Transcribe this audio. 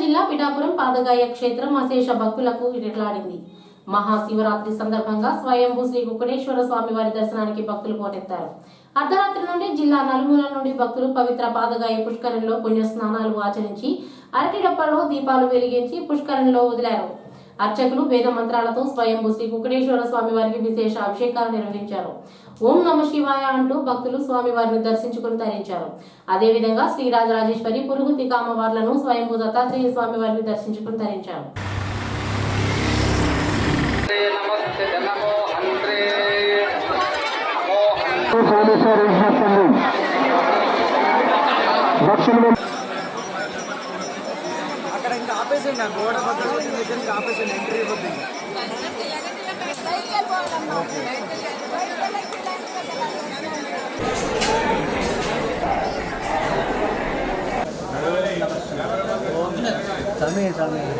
జిల్లా పిఠాపురం పాదగాయ క్షేత్రం అశేష భక్తులకు ఇటలాడింది. మహాశివరాత్రి సందర్భంగా స్వయంభూ శ్రీ కుక్కటేశ్వర స్వామి వారి దర్శనానికి భక్తులు పోటెత్తారు. అర్ధరాత్రి నుండి జిల్లా నలుమూలల నుండి భక్తులు పవిత్ర పాదగాయ పుష్కరంలో పుణ్య స్నానాలు ఆచరించి అరటి డప్పల్లో దీపాలు వెలిగించి పుష్కరంలో వదిలారు. అర్చకులు వేద మంత్రాలతో స్వయంభూ శ్రీ కుక్కటేశ్వర స్వామి వారికి విశేష అభిషేకాలు నిర్వహించారు. ఓం నమ శివాయ అంటూ భక్తులు స్వామి వారిని దర్శించుకుని తరించారు. అదేవిధంగా శ్రీ రాజరాజేశ్వరి పురుగుతి కామవార్లను స్వయంభూ దత్తాత్రేయ స్వామి వారిని దర్శించుకుని తరించారు. అక్కడ ఇంకా ఆపేసింది ఆ గోడ పక్కన ఆపేసింది ఎంట్రీ పోతుంది. సమీర్ సమీర్